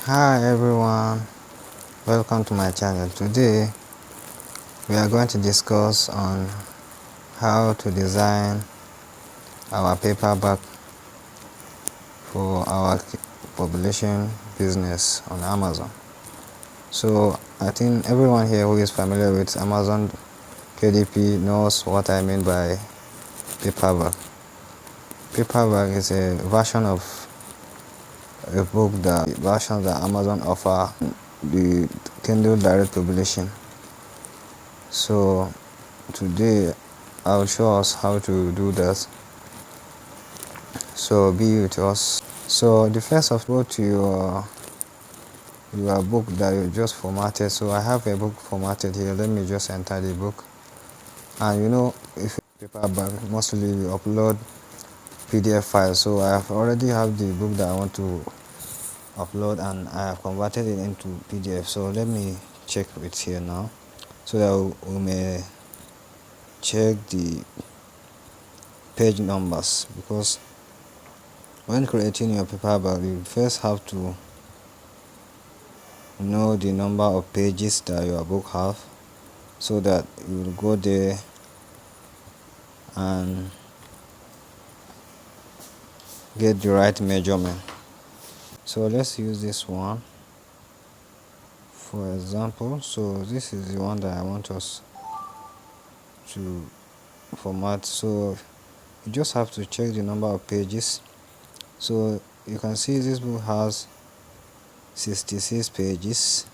Hi everyone, welcome to my channel. Today we are going to discuss on how to design our paperback for our publishing business on Amazon. So I think everyone here who is familiar with Amazon KDP knows what I mean by paperback. Paperback is a version of a book that Amazon offer the Kindle Direct Publishing. So today I'll show us how to do that, so be with us. So the first of all, to your book that you just formatted. So I have a book formatted here. Let me just enter the book. And if paperback, mostly we upload PDF files. So I have already have the book that I want to upload, and I have converted it into PDF. So let me check it here now, so that we may check the page numbers, because when creating your paperback you first have to know the number of pages that your book have, so that you will go there and get the right measurement. So let's use this one for example. So this is the one that I want us to format. So you just have to check the number of pages. So you can see this book has 66 pages.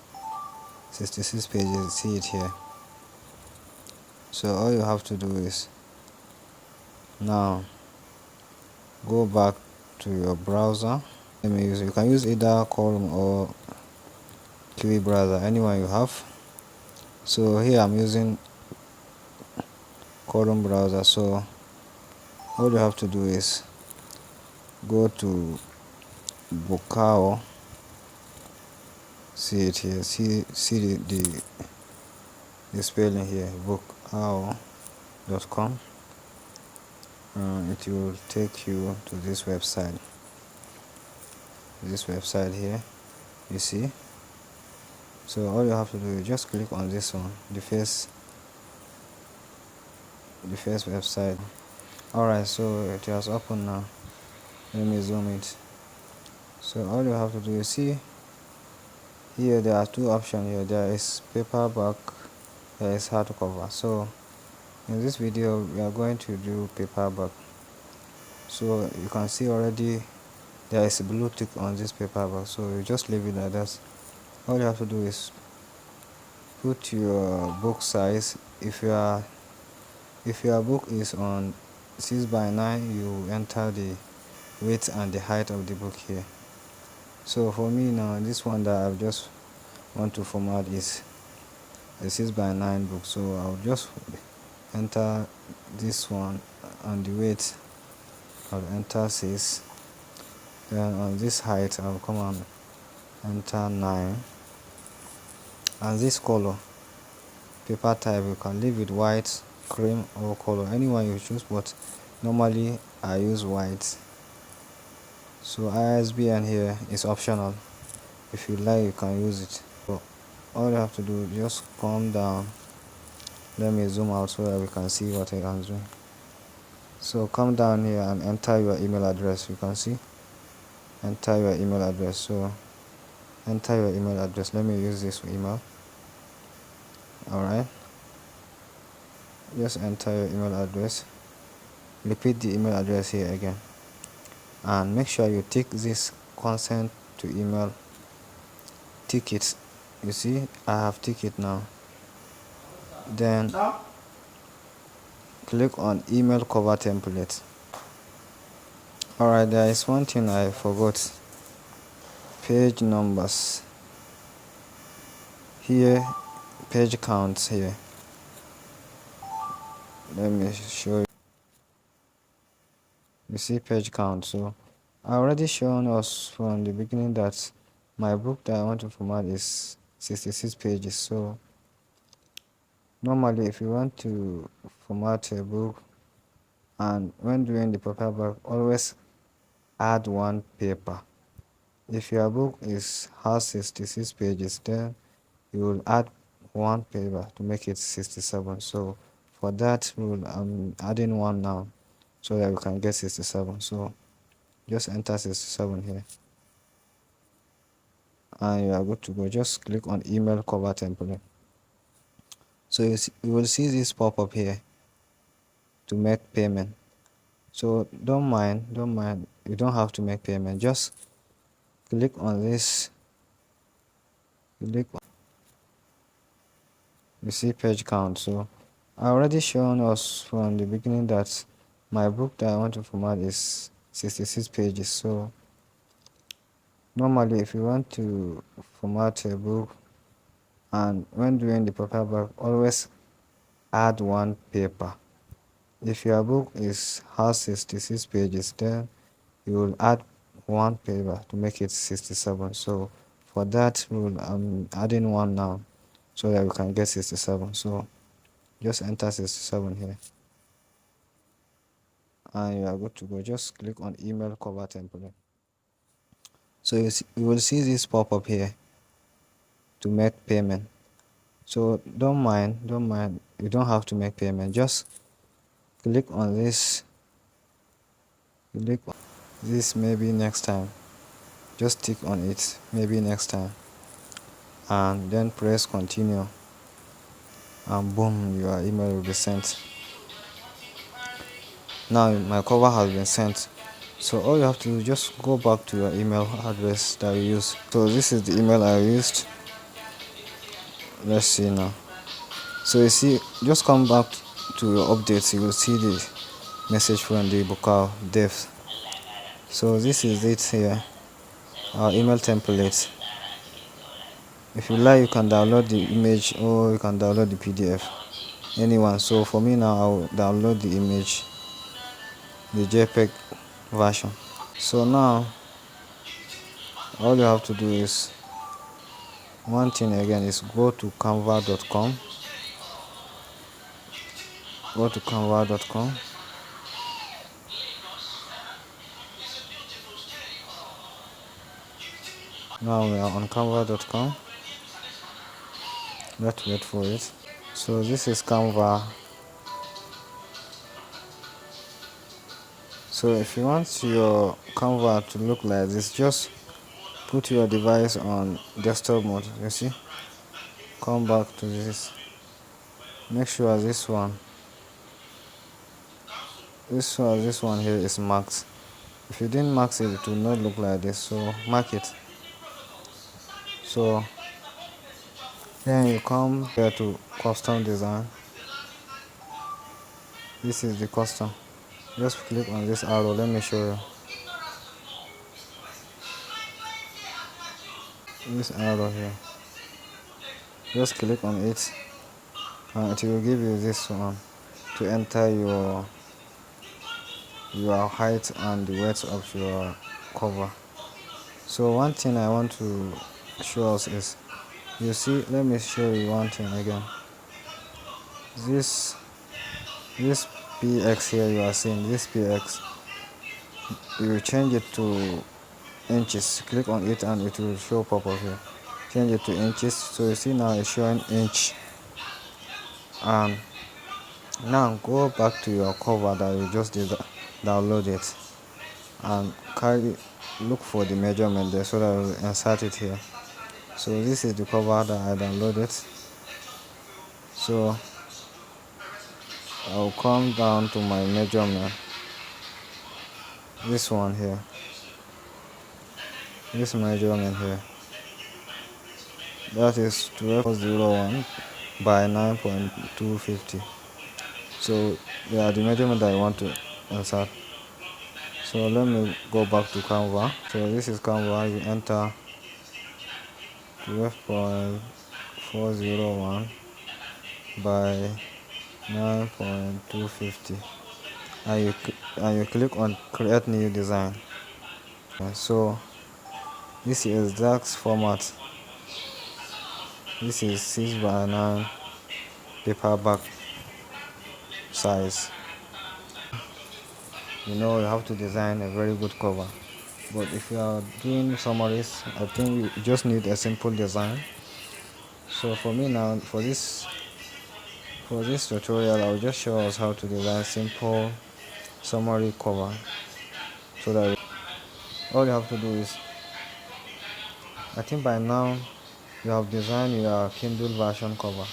See it here. So all you have to do is now go back to your browser. You can use either Chrome or Kiwi browser, anyone you have. So here I'm using Chrome browser. So all you have to do is go to Bukao. See it here. See the spelling here. Bukao.com. It will take you to this website. This website here, you see. So all you have to do is just click on this one, the first website. Alright, so it has opened now. Let me zoom it. So all you have to do is see here, there are two options here. There is paperback, there is hardcover. So in this video we are going to do paperback. So you can see already there is a blue tick on this paperback, so you just leave it like that. All you have to do is put your book size. If your book is on 6x9, you enter the width and the height of the book here. So for me now, this one that I just want to format is a 6x9 book, so I'll just enter this one. On the width I'll enter 6, then on this height I'll come and enter 9, and this color, paper type, you can leave it white, cream, or color, anyone you choose, but normally I use white. So ISBN here is optional. If you like, you can use it. So all you have to do is just come down. Let me zoom out so that we can see what I am doing. So come down here and enter your email address. You can see, enter your email address. So enter your email address. Let me use this email. Alright, just enter your email address. Repeat the email address here again, and make sure you tick this consent to email. Tick it. You see, I have ticked it now. Then click on email cover template. Alright, there is one thing I forgot. Page numbers here, page counts here. Let me show you. You see page count. So I already shown us from the beginning that my book that I want to format is 66 pages. So normally if you want to format a book, and when doing the paperback, always add one paper. If your book has 66 pages, then you will add one paper to make it 67. So for that I'm adding one now so that we can get 67. So just enter 67 here and you are good to go. Just click on email cover template. So you will see this pop up here to make payment. So don't mind, you don't have to make payment. Just click on this, click on, you see page count. So I already shown us from the beginning that my book that I want to format is 66 pages. So normally if you want to format a book and when doing the paperback, always add one paper. If your book has 66 pages, then you will add one paper to make it 67. So for that I'm adding one now so that we can get 67. So just enter 67 here and you are good to go. Just click on email cover template. So you will see this pop up here to make payment. So don't mind, you don't have to make payment. Just click on this, click on this, maybe next time. Just tick on it, maybe next time, and then press continue and boom, your email will be sent. Now my cover has been sent. So all you have to do is just go back to your email address that you use. So this is the email I used. Let's see now. So you see, just come back to your updates, you will see the message from the Bukal devs. So this is it here, our email template. If you like, you can download the image or you can download the PDF, anyone. So for me now, I'll download the image, the JPEG version. So now all you have to do is one thing again is go to canva.com, go to canva.com. Now we are on canva.com. Let's wait for it. So this is Canva. So if you want your Canva to look like this, just put your device on desktop mode. You see, come back to this, make sure this one here is marked. If you didn't mark it, it will not look like this, so mark it. So then you come here to custom design. This is the custom. Just click on this arrow. Let me show you this arrow here. Just click on it and it will give you this one to enter your height and the width of your cover. So one thing I want to show us is, you see, let me show you one thing again. This px here, you are seeing this px, you will change it to inches. Click on it and it will show pop up here. Change it to inches. So you see now it's showing inch. And now go back to your cover that you just download it and look for the measurement there so that we'll insert it here. So this is the cover that I downloaded. So I'll come down to my measurement, this one here, this measurement here, that is 1201 by 9.250. So they are the measurement that I want to insert. So let me go back to Canva. So this is Canva. You enter 12.401 by 9.250 and you click on create new design. So this is exact format. This is 6 by 9 paperback size. You know, you have to design a very good cover. but if you are doing summaries, I think you just need a simple design. So for me now, for this tutorial, I'll just show us how to design simple summary cover. So that all you have to do is, I think by now you have designed your Kindle version cover.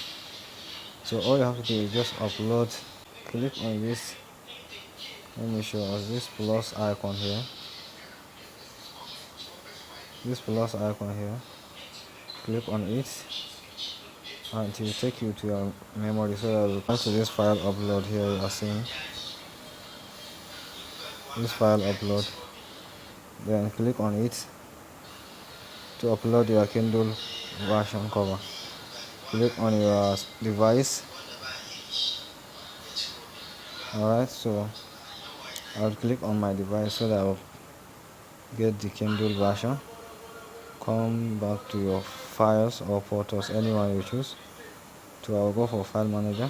So all you have to do is just upload, click on this, let me show us this plus icon here, click on it, and it will take you to your memory. So that you come to this file upload here, you are seeing this file upload, then click on it to upload your Kindle version cover. Click on your device. Alright, so I'll click on my device so that I'll get the Kindle version. Come back to your files or photos, anyone you choose. So I'll go for file manager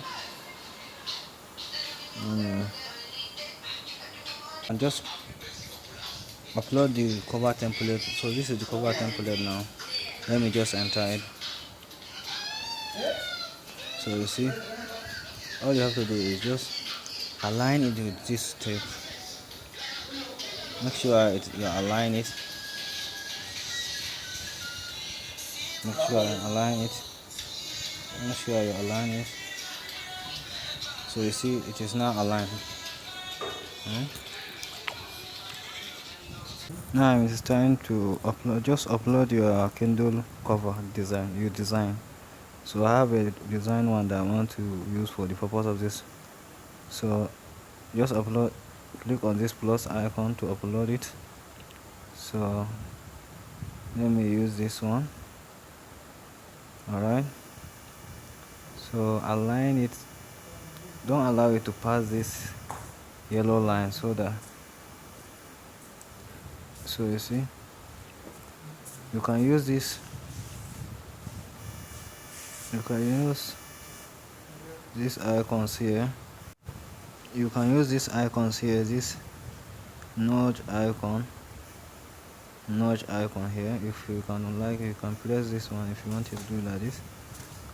and just upload the cover template. So this is the cover template now. Let me just enter it. So you see, all you have to do is just align it with this step. Make sure you align it. Make sure you align it. Make sure you align it. So you see, it is now aligned. Now it's time to upload. Just upload your Kindle cover design you design. So I have a design one that I want to use for the purpose of this. So just upload, click on this plus icon to upload it. So let me use this one. Alright, so align it, don't allow it to pass this yellow line, so you see, you can use this, you can use these icons here, this notch icon here. If you can like, you can press this one if you want it to do like this,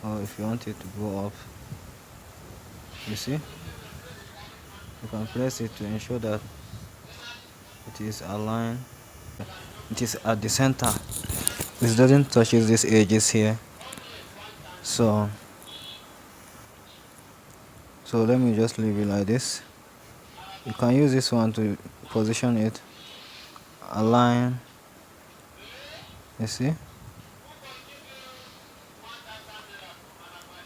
or if you want it to go up. You see, you can press it to ensure that it is aligned, it is at the center, it doesn't touch these edges here. So let me just leave it like this. You can use this one to position it, align. You see,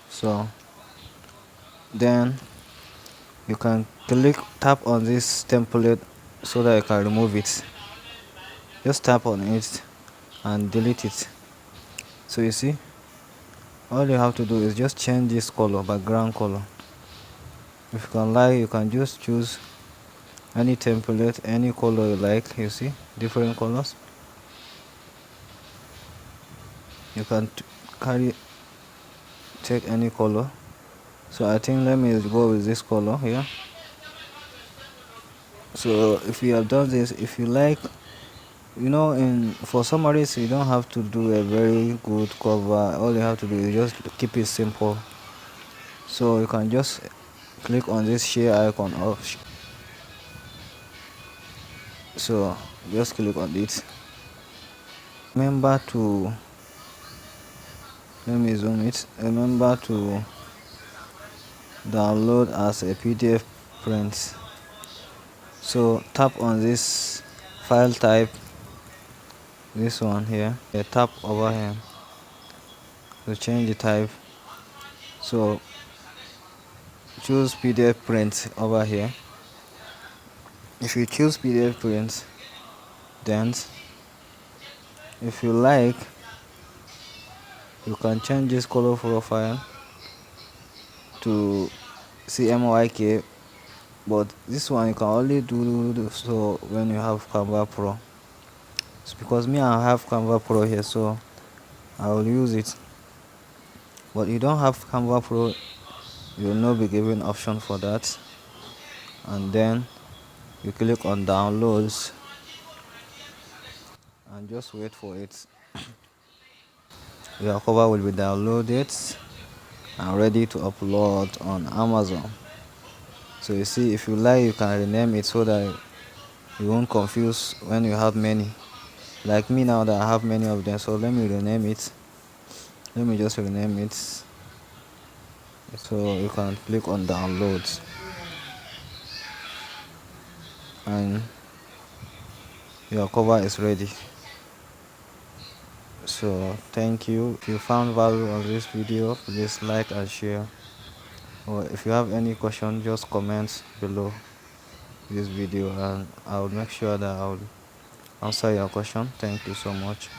so then you can tap on this template so that you can remove it. Just tap on it and delete it. So you see, all you have to do is just change this color, background color. If you can like, you can just choose any template, any color you like. You see, different colors. You can take any color. So I think let me go with this color here. So if you have done this, if you like, for summaries you don't have to do a very good cover. All you have to do is just keep it simple. So you can just click on this share icon off. So just click on it. Remember to, let me zoom it. Remember to download as a PDF print. So tap on this file type, this one here. Tap over here to change the type. So choose PDF print over here. If you choose PDF print, then if you like, you can change this color profile to CMYK, but this one you can only do so when you have Canva Pro. It's because me, I have Canva Pro here, so I will use it. But you don't have Canva Pro, you will not be given option for that. And then you click on downloads. and just wait for it. Your cover will be downloaded and ready to upload on Amazon. So you see, if you like, you can rename it so that you won't confuse when you have many. Like me now that I have many of them, so let me rename it. Let me just rename it. So you can click on downloads, and your cover is ready. So thank you. If you found value on this video, please like and share. Or if you have any question, just comment below this video and I will make sure that I will answer your question. Thank you so much.